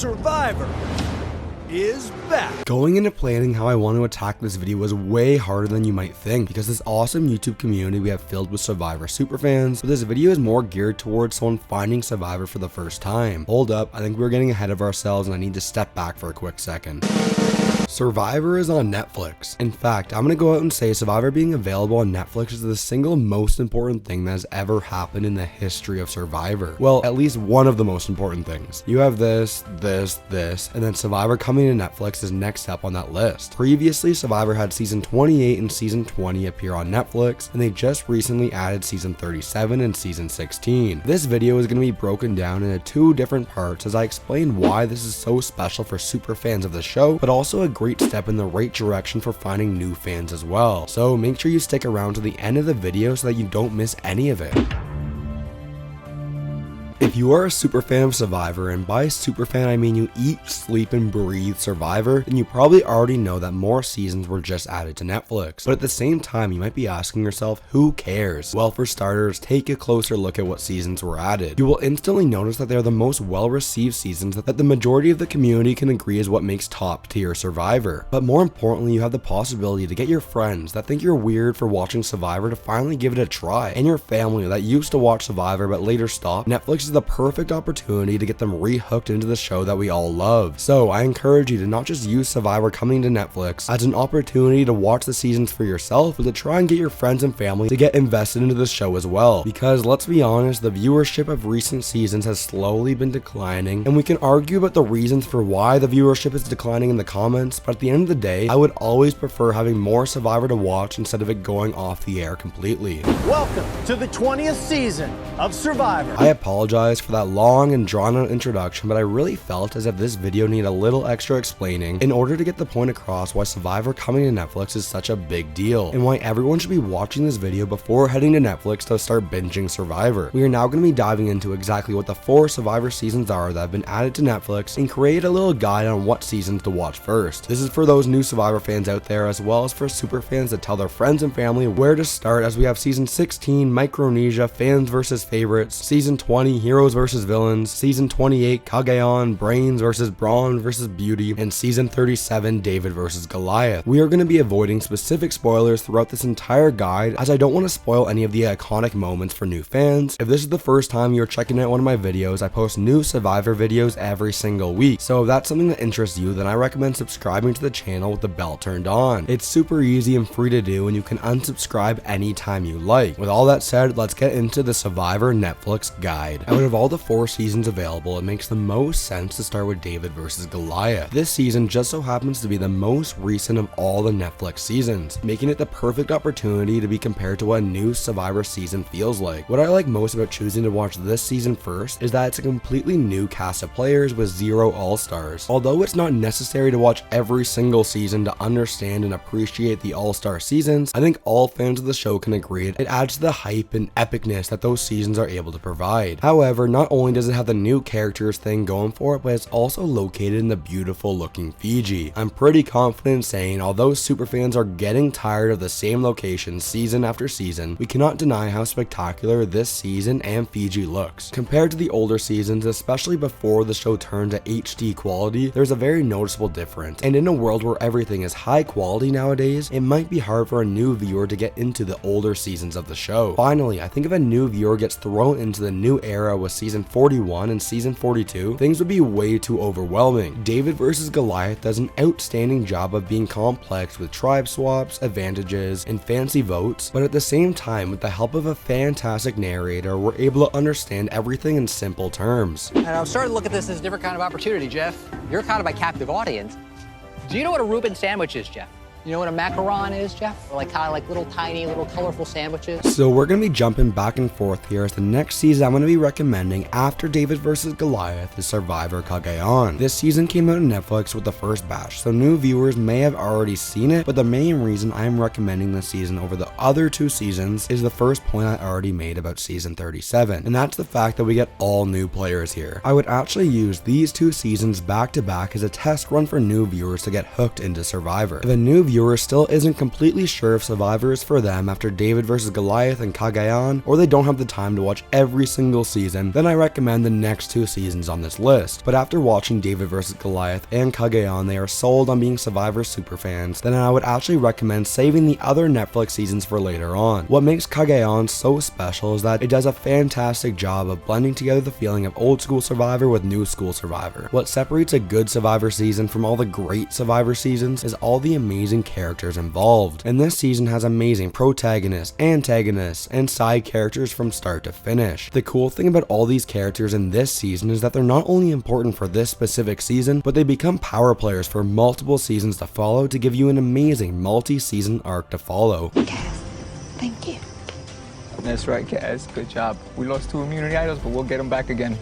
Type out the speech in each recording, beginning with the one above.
Survivor is back. Going into planning how I want to attack this video was way harder than you might think, because this awesome YouTube community we have filled with Survivor superfans, but this video is more geared towards someone finding Survivor for the first time. Hold up, I think we're getting ahead of ourselves and I need to step back for a quick second. Survivor is on Netflix. In fact, I'm gonna go out and say Survivor being available on Netflix is the single most important thing that has ever happened in the history of Survivor. Well, at least one of the most important things. You have this, and then Survivor coming to Netflix is next up on that list. Previously, Survivor had season 28 and season 20 appear on Netflix, and they just recently added season 37 and season 16. This video is gonna be broken down into two different parts as I explain why this is so special for super fans of the show, but also a great step in the right direction for finding new fans as well. So make sure you stick around to the end of the video so that you don't miss any of it. If you are a super fan of Survivor, and by super fan I mean you eat, sleep, and breathe Survivor, then you probably already know that more seasons were just added to Netflix. But at the same time, you might be asking yourself, who cares? Well, for starters, take a closer look at what seasons were added. You will instantly notice that they are the most well-received seasons that the majority of the community can agree is what makes top tier Survivor. But more importantly, you have the possibility to get your friends that think you're weird for watching Survivor to finally give it a try, and your family that used to watch Survivor but later stopped. Netflix is the perfect opportunity to get them re-hooked into the show that we all love. So I encourage you to not just use Survivor coming to Netflix as an opportunity to watch the seasons for yourself, but to try and get your friends and family to get invested into the show as well. Because let's be honest, the viewership of recent seasons has slowly been declining, and we can argue about the reasons for why the viewership is declining in the comments, but at the end of the day, I would always prefer having more Survivor to watch instead of it going off the air completely. Welcome to the 20th season of Survivor. I apologize for that long and drawn out introduction, but I really felt as if this video needed a little extra explaining in order to get the point across why Survivor coming to Netflix is such a big deal, and why everyone should be watching this video before heading to Netflix to start binging Survivor. We are now going to be diving into exactly what the 4 Survivor seasons are that have been added to Netflix and create a little guide on what seasons to watch first. This is for those new Survivor fans out there, as well as for super fans that tell their friends and family where to start, as we have season 16 Micronesia, fans versus favorites, season 20 heroes versus villains, season 28 Cagayan, brains versus brawn versus beauty, and season 37 David versus Goliath. We are going to be avoiding specific spoilers throughout this entire guide, as I don't want to spoil any of the iconic moments for new fans. If this is the first time you're checking out one of my videos, I post new Survivor videos every single week, so if that's something that interests you, then I recommend subscribing to the channel with the bell turned on. It's super easy and free to do, and you can unsubscribe anytime you like. With all that said, let's get into the Survivor Netflix guide. Out of all the 4 seasons available, it makes the most sense to start with David versus Goliath. This season just so happens to be the most recent of all the Netflix seasons, making it the perfect opportunity to be compared to what a new Survivor season feels like. What I like most about choosing to watch this season first is that it's a completely new cast of players with 0 all-stars. Although it's not necessary to watch every single season to understand and appreciate the all-star seasons, I think all fans of the show can agree it adds to the hype and epicness that those seasons are able to provide. However, not only does it have the new characters thing going for it, but it's also located in the beautiful looking Fiji. I'm pretty confident in saying, although superfans are getting tired of the same locations season after season, we cannot deny how spectacular this season and Fiji looks. Compared to the older seasons, especially before the show turned to HD quality, there's a very noticeable difference, and in a world where everything is high quality nowadays, it might be hard for a new viewer to get into the older seasons of the show. Finally, I think if a new viewer gets thrown into the new era with season 41 and season 42, things would be way too overwhelming. David vs. Goliath does an outstanding job of being complex with tribe swaps, advantages, and fancy votes, but at the same time, with the help of a fantastic narrator, we're able to understand everything in simple terms. And I'm starting to look at this as a different kind of opportunity, Jeff. You're kind of my captive audience. Do you know what a Reuben sandwich is, Jeff? You know what a macaron is, Jeff? Or like kind of like little tiny, little colorful sandwiches. So we're going to be jumping back and forth here, as the next season I'm going to be recommending after David vs. Goliath is Survivor Cagayan. This season came out on Netflix with the first batch, so new viewers may have already seen it, but the main reason I am recommending this season over the other 2 seasons is the first point I already made about season 37, and that's the fact that we get all new players here. I would actually use these 2 seasons back to back as a test run for new viewers to get hooked into Survivor. If a new viewer still isn't completely sure if Survivor is for them after David vs. Goliath and Cagayan, or they don't have the time to watch every single season, then I recommend the next 2 seasons on this list. But after watching David vs. Goliath and Cagayan, they are sold on being Survivor superfans, then I would actually recommend saving the other Netflix seasons for later on. What makes Cagayan so special is that it does a fantastic job of blending together the feeling of old school Survivor with new school Survivor. What separates a good Survivor season from all the great Survivor seasons is all the amazing characters involved, and this season has amazing protagonists, antagonists, and side characters from start to finish. The cool thing about all these characters in this season is that they're not only important for this specific season, but they become power players for multiple seasons to follow to give you an amazing multi-season arc to follow. Cass, thank you. That's right, Cass. Good job. We lost 2 immunity idols, but we'll get them back again.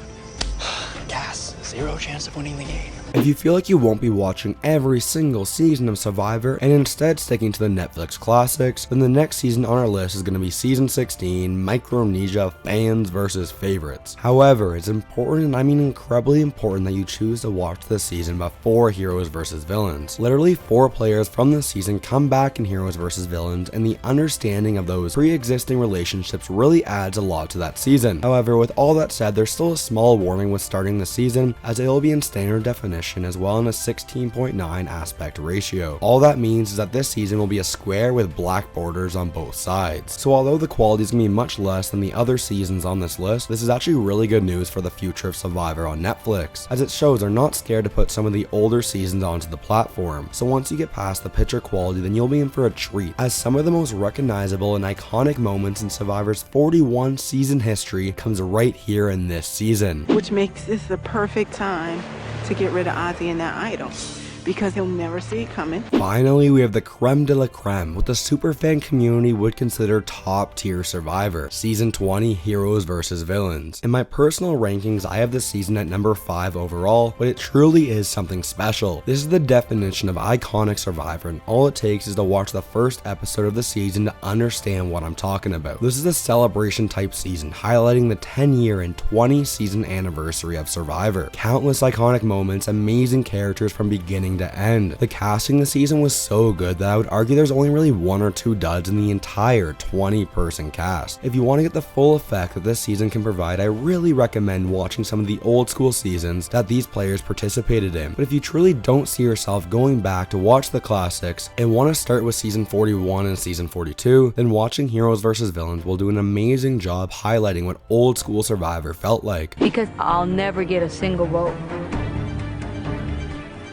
Cass, 0 chance of winning the game. If you feel like you won't be watching every single season of Survivor and instead sticking to the Netflix classics, then the next season on our list is going to be Season 16, Micronesia Fans vs. Favorites. However, it's important, and I mean incredibly important, that you choose to watch this season before Heroes vs. Villains. Literally 4 players from this season come back in Heroes vs. Villains, and the understanding of those pre-existing relationships really adds a lot to that season. However, with all that said, there's still a small warning with starting the season, as it will be in standard definition as well in a 16:9 aspect ratio. All that means is that this season will be a square with black borders on both sides. So although the quality is going to be much less than the other seasons on this list, this is actually really good news for the future of Survivor on Netflix, as it shows they're not scared to put some of the older seasons onto the platform. So once you get past the picture quality, then you'll be in for a treat, as some of the most recognizable and iconic moments in Survivor's 41 season history comes right here in this season. Which makes this the perfect time to get rid of Ozzy and that idol, because he'll never see it coming. Finally, we have the creme de la creme, what the superfan community would consider top tier Survivor, Season 20 Heroes vs. Villains. In my personal rankings, I have this season at number 5 overall, but it truly is something special. This is the definition of iconic Survivor, and all it takes is to watch the first episode of the season to understand what I'm talking about. This is a celebration type season, highlighting the 10-year and 20 season anniversary of Survivor. Countless iconic moments, amazing characters from beginning to end. The casting this season was so good that I would argue there's only really 1 or 2 duds in the entire 20-person cast. If you want to get the full effect that this season can provide, I really recommend watching some of the old school seasons that these players participated in. But if you truly don't see yourself going back to watch the classics and want to start with Season 41 and Season 42, then watching Heroes vs. Villains will do an amazing job highlighting what old school Survivor felt like. Because I'll never get a single vote.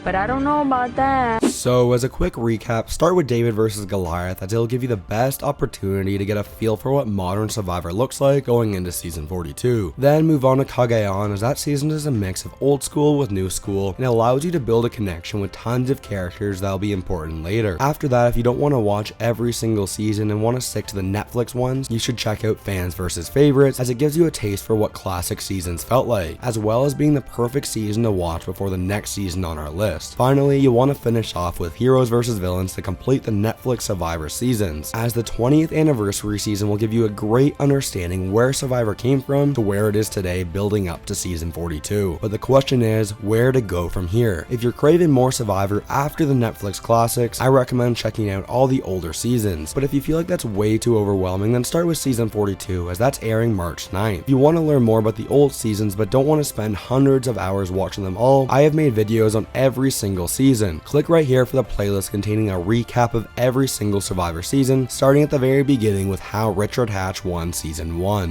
But I don't know about that. So as a quick recap, start with David vs. Goliath, as it'll give you the best opportunity to get a feel for what modern Survivor looks like going into Season 42. Then move on to Cagayan, as that season is a mix of old school with new school, and it allows you to build a connection with tons of characters that'll be important later. After that, if you don't want to watch every single season and want to stick to the Netflix ones, you should check out Fans vs. Favorites, as it gives you a taste for what classic seasons felt like, as well as being the perfect season to watch before the next season on our list. Finally, you want to finish off with Heroes vs. Villains to complete the Netflix Survivor seasons, as the 20th anniversary season will give you a great understanding where Survivor came from to where it is today, building up to Season 42. But the question is, where to go from here? If you're craving more Survivor after the Netflix classics, I recommend checking out all the older seasons. But if you feel like that's way too overwhelming, then start with Season 42, as that's airing March 9th. If you want to learn more about the old seasons but don't want to spend hundreds of hours watching them all, I have made videos on every single season. Click right here for the playlist containing a recap of every single Survivor season, starting at the very beginning with how Richard Hatch won Season 1.